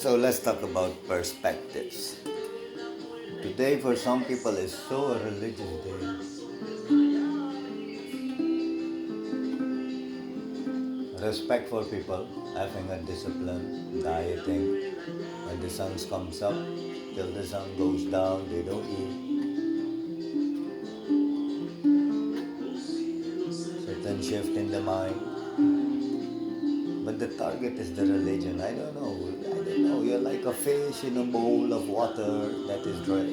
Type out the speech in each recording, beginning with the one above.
So let's talk about perspectives. Today, for some people, is so a religious day. Respect for people, having a discipline, dieting. When the sun comes up, till the sun goes down, they don't eat. Certain shift in the mind. But the target is the religion. I don't know. I don't know. You're like a fish in a bowl of water that is dry,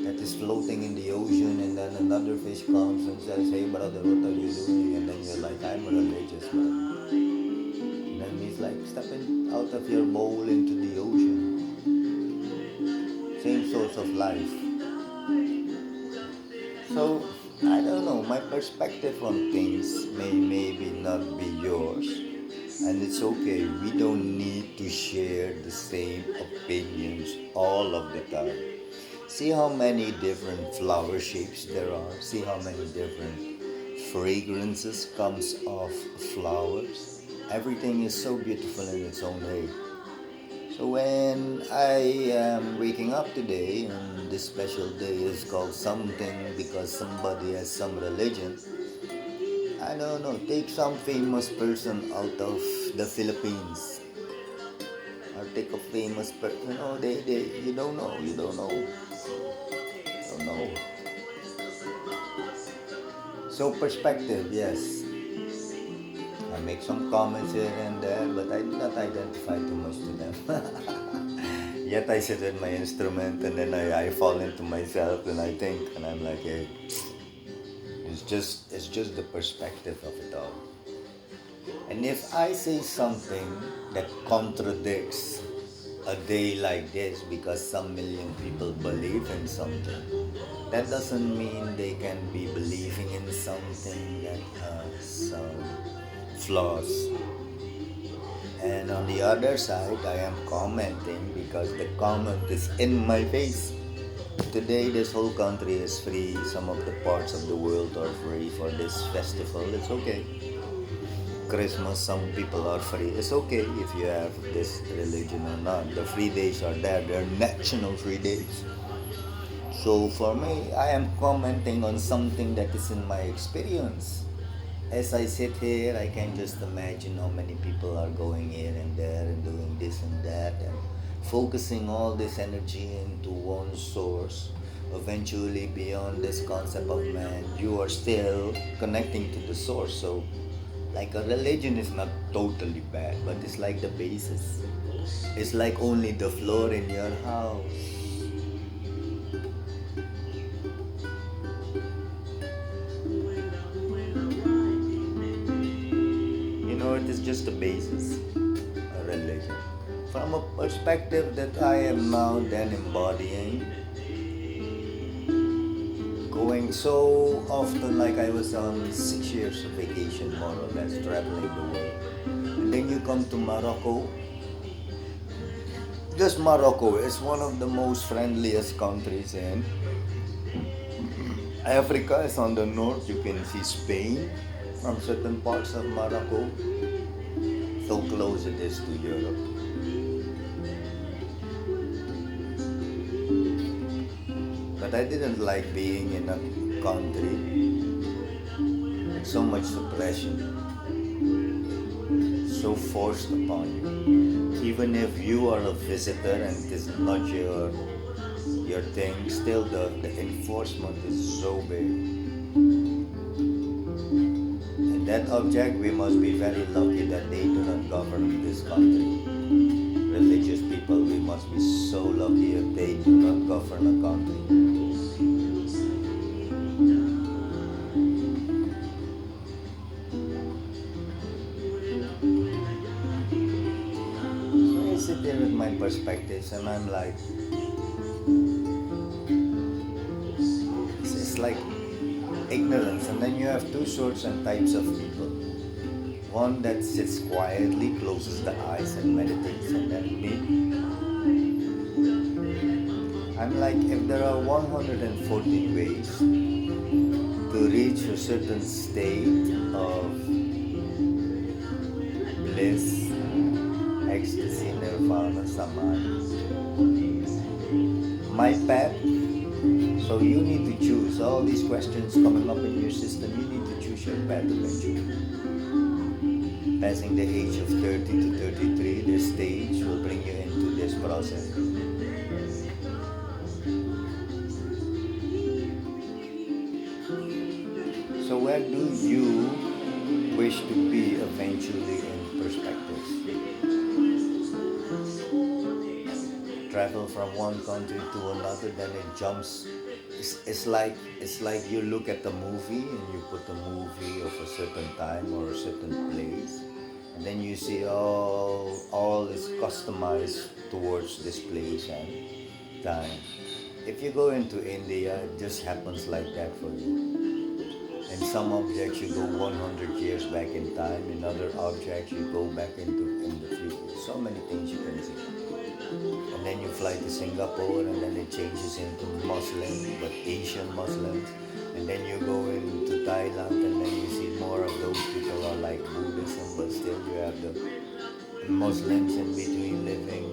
that is floating in the ocean, and then another fish comes and says, "Hey, brother, what are you doing?" And then you're like, "I'm religious, brother." And then he's like, stepping out of your bowl into the ocean. Same source of life. So I don't know. My perspective on things may maybe not be yours. And it's okay, we don't need to share the same opinions all of the time. See how many different flower shapes there are. See how many different fragrances comes off flowers. Everything is so beautiful in its own way. So when I am waking up today, and this special day is called something because somebody has some religion, I don't know, take some famous person out of the Philippines. Or take a famous person, you don't know, you don't know. So perspective, yes. I make some comments here and there, but I do not identify too much to them. Yet I sit with my instrument and then I fall into myself and I think and I'm like, hey, it's just the perspective of it all. And if I say something that contradicts a day like this because some million people believe in something, that doesn't mean they can be believing in something that has some flaws. And on the other side, I am commenting because the comment is in my face. Today, this whole country is free. Some of the parts of the world are free for this festival. It's okay. Christmas, some people are free. It's okay if you have this religion or not. The free days are there. They're national free days. So for me, I am commenting on something that is in my experience. As I sit here, I can just imagine how many people are going here and there and doing this and that and focusing all this energy into one source. Eventually, beyond this concept of man, you are still connecting to the source. So, like a religion is not totally bad, but it's like the basis. It's like only the floor in your house. It is just the basis, a religion. From a perspective that I am now then embodying, going so often like I was on 6 years of vacation more or less, traveling the world. And then you come to Morocco. Just Morocco is one of the most friendliest countries in Africa. Is on the north, you can see Spain from certain parts of Morocco. So close it is to Europe. But I didn't like being in a country with so much suppression, so forced upon you. Even if you are a visitor and it is not your thing, still the enforcement is so big. That object, we must be very lucky that they do not govern this country. Religious people, we must be so lucky if they do not govern a country. So I sit there with my perspectives and I'm like, it's like ignorance, and then you have two sorts and types of people. One that sits quietly, closes the eyes and meditates, and then me. I'm like, if there are 114 ways to reach a certain state of bliss, ecstasy, nirvana, samadhi. My path. So you need to choose. All these questions coming up in your system, you need to choose your path eventually. Passing the age of 30 to 33, this stage will bring you into this process. So where do you wish to be eventually in perspective? Travel from one country to another, then it jumps. It's like you look at the movie and you put the movie of a certain time or a certain place, and then you see all is customized towards this place and time. If you go into India, it just happens like that for you. In some objects you go 100 years back in time, in other objects you go back in the future. So many things you can see. And then you fly to Singapore and then it changes into Muslim, but Asian Muslims. And then you go into Thailand and then you see more of those people are like Buddhism, but still you have the Muslims in between living.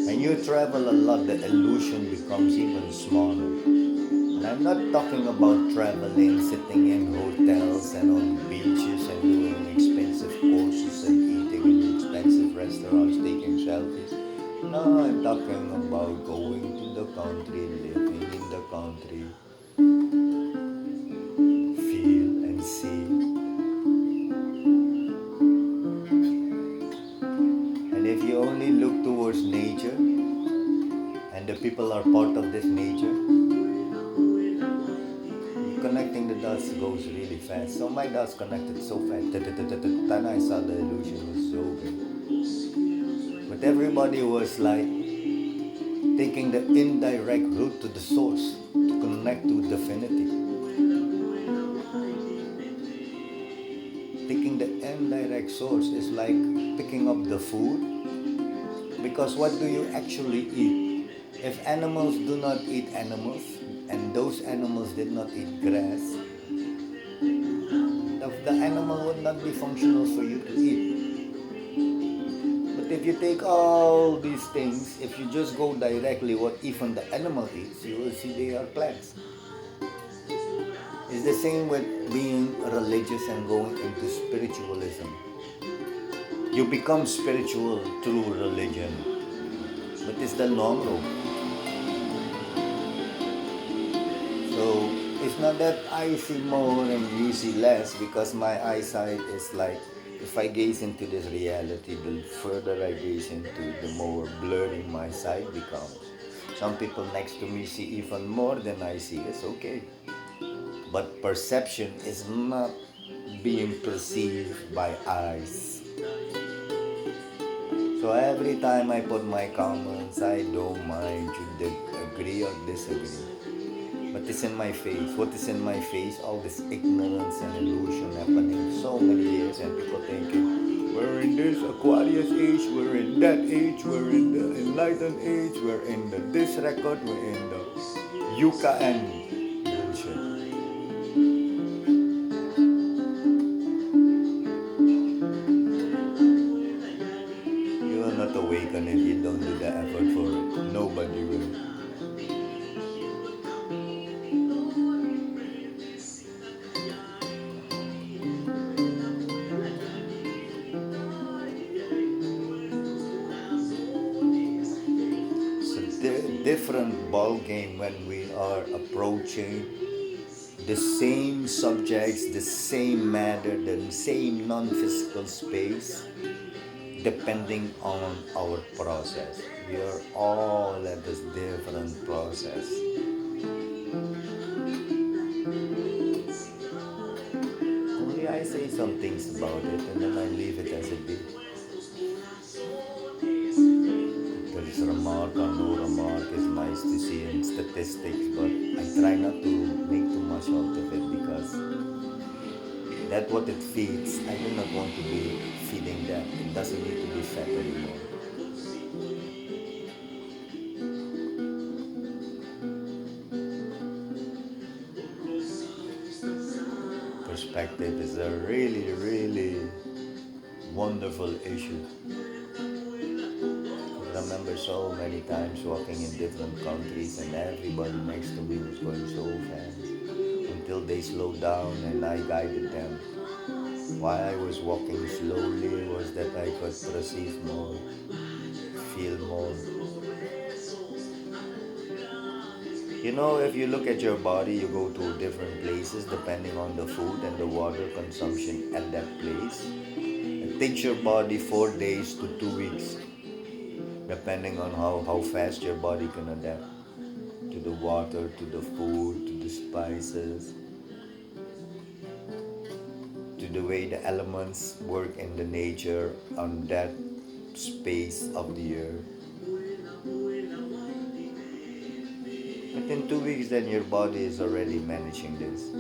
And you travel a lot, the illusion becomes even smaller. And I'm not talking about traveling, sitting in hotels and on beaches and doing expensive courses and eating in expensive restaurants, taking selfies. No, I'm talking about going to the country, living in the country, feel and see. And if you only look towards nature, and the people are part of this nature, connecting the dots goes really fast. So my dots connected so fast. Then I saw the illusion was so big. But everybody was like taking the indirect route to the source to connect to divinity. Taking the indirect source is like picking up the food. Because what do you actually eat? If animals do not eat animals, and those animals did not eat grass, the animal would not be functional for you to eat. But if you take all these things, if you just go directly what even the animal eats, you will see they are plants. It's the same with being religious and going into spiritualism. You become spiritual through religion, but it's the long road. So it's not that I see more and you see less, because my eyesight is like, if I gaze into this reality, the further I gaze into, the more blurry my sight becomes. Some people next to me see even more than I see. It's okay. But perception is not being perceived by eyes. So every time I put my comments, I don't mind you agree or disagree. But it's in my face. What is in my face? All this ignorance and illusion happening so many years, and people thinking, we're in this Aquarius age, we're in that age, we're in the enlightened age, we're in the this record, we're in the Yucca and bullshit. You will not awaken if you don't do the effort for it. Nobody will. Different ball game when we are approaching the same subjects, the same matter, the same non-physical space, depending on our process. We are all at this different process. Only I say some things about it and then I leave it as it is. There is remark or no remark is nice to see in statistics, but I try not to make too much out of it, because that's what it feeds. I do not want to be feeding that. It doesn't need to be fed anymore. Perspective is a really, really wonderful issue. I remember so many times walking in different countries and everybody next to me was going so fast until they slowed down and I guided them. Why I was walking slowly was that I could perceive more, feel more. You know, if you look at your body, you go to different places depending on the food and the water consumption at that place. It takes your body 4 days to 2 weeks, depending on how fast your body can adapt to the water, to the food, to the spices, to the way the elements work in the nature on that space of the earth. Within 2 weeks, then your body is already managing this.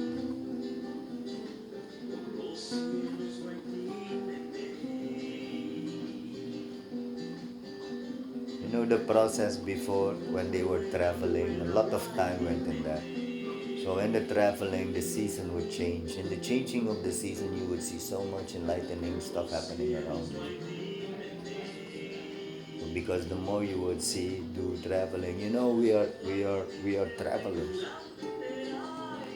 You know, the process before when they were traveling, a lot of time went in that. So in the traveling, the season would change. In the changing of the season, you would see so much enlightening stuff happening around you. Because the more you would see, do traveling, you know, we are travelers.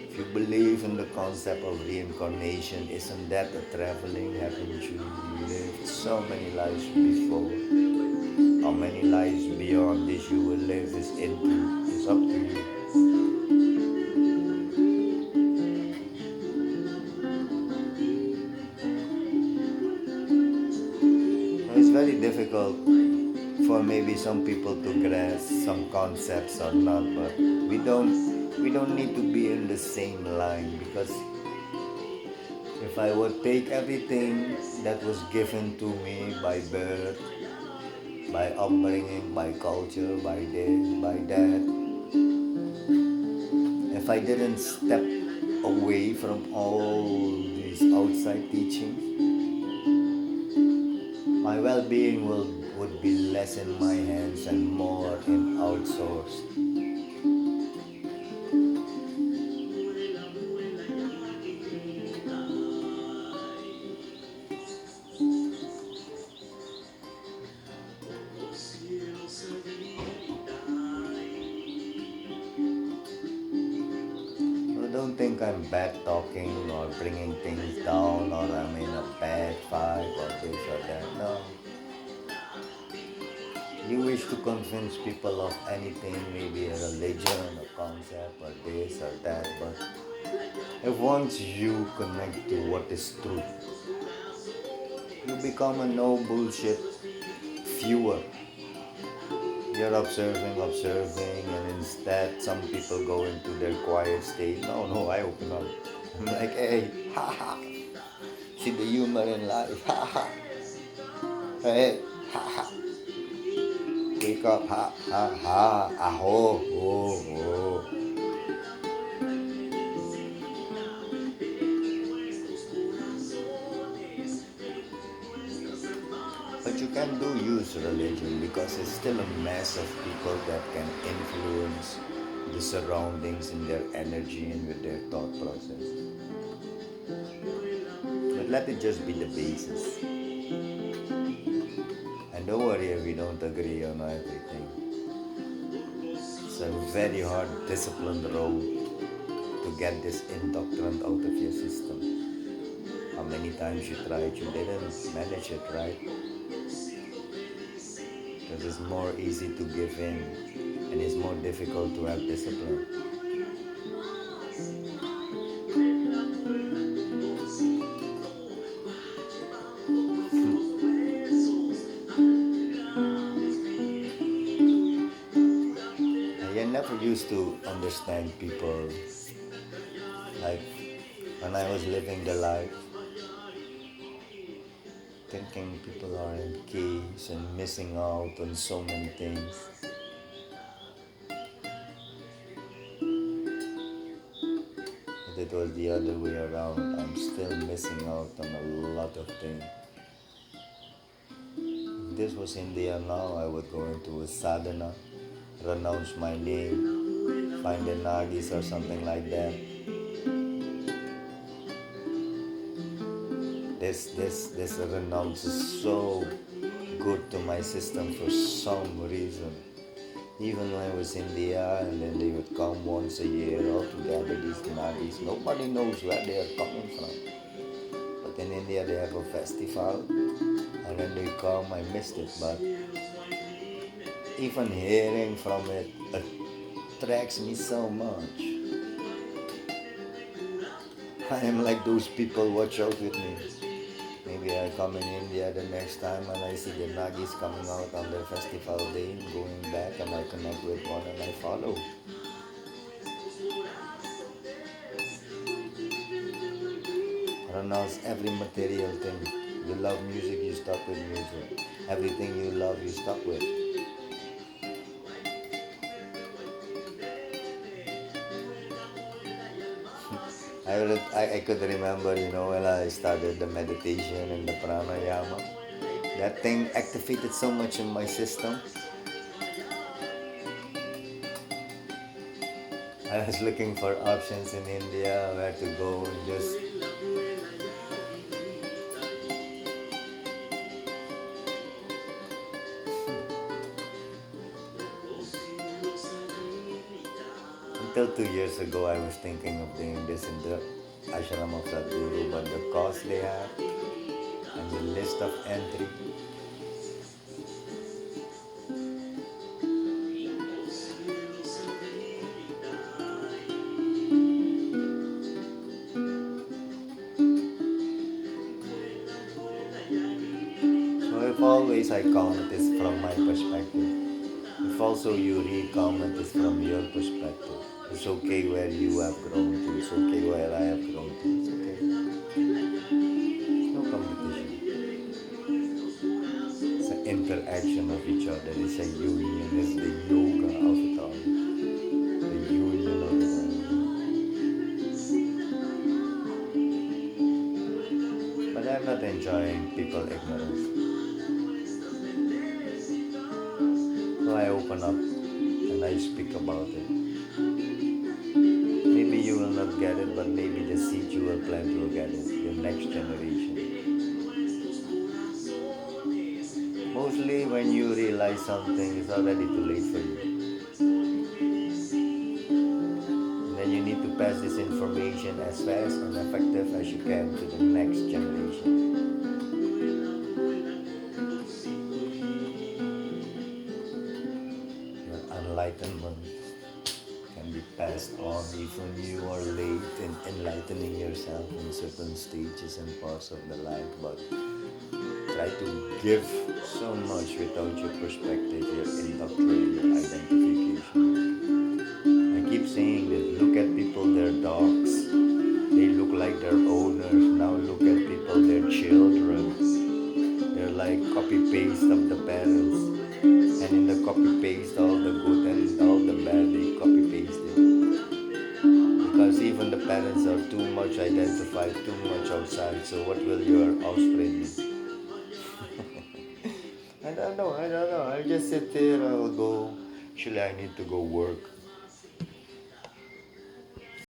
If you believe in the concept of reincarnation, isn't that a traveling? Haven't you lived so many lives before? How many lives beyond this you will live is up to you. It's very difficult for maybe some people to grasp some concepts or not, but we don't need to be in the same line, because if I would take everything that was given to me by birth, by upbringing, by culture, by this, by that, if I didn't step away from all these outside teachings, my well-being would be less in my hands and more in outsourced. So don't think I'm bad talking or bringing things down or I'm in a bad fight or this or that. No. You wish to convince people of anything, maybe a religion, a concept, or this or that, but if once you connect to what is truth, you become a no bullshit viewer. You're observing, and instead some people go into their quiet state. No, I open up. I'm like, hey, ha ha. See the humor in life, ha ha. Hey, ha ha. Wake up, ha ha ha, aho, oh, oh. But you can do use religion, because it's still a mass of people that can influence the surroundings in their energy and with their thought process. But let it just be the basis. And don't worry if we don't agree on everything. It's a very hard, disciplined road to get this indoctrination out of your system. How many times you tried, you didn't manage it, right? Because it's more easy to give in, and it's more difficult to have discipline. I never used to understand people, like when I was living the life, thinking people are in cage and missing out on so many things. If it was the other way around, I'm still missing out on a lot of things. If this was India now, I would go into a sadhana, renounce my name, find the Nagis or something like that. this renounce is so good to my system for some reason. Even when I was in India, and then they would come once a year all together, these Nagis. Nobody knows where they are coming from. But in India, they have a festival, and then they come. I missed it, but even hearing from it attracts me so much. I am like those people, watch out with me. Maybe I come in India the next time and I see the Nagis coming out on their festival day, going back, and I connect with one and I follow. Renounce every material thing. You love music, you stop with music. Everything you love, you stop with. I could remember, when I started the meditation and the pranayama. That thing activated so much in my system. I was looking for options in India, where to go, and just until 2 years ago, I was thinking of doing this in the ashram of that guru, but the cost they have and the list of entry. So if always I comment is from my perspective, if also you re-comment is from your perspective, it's okay where you have grown to, it's okay where I have grown to, it's okay. It's no competition. It's an interaction of each other, it's a union, it's the yoga of it all. The union of it all. But I'm not enjoying people ignorance. So I open up and I speak about it. Maybe you will not get it, but maybe the seed you will plant will get it, your next generation. Mostly when you realize something, it's already too late for you. And then you need to pass this information as fast and effective as you can to the next generation. Your enlightenment can be passed on even you are late in enlightening yourself in certain stages and parts of the life, but try to give so much without your perspective, your indoctrination, your identification. I keep saying this, look at people, their dogs, they look like their owners. Now look at people, their children, they're like copy-paste of the parents. And in the copy-paste, all the good and all the bad, they copy-paste it. Because even the parents are too much identified, too much outside, so what will your offspring be? I don't know. I'll just sit there, I'll go. Actually, I need to go work.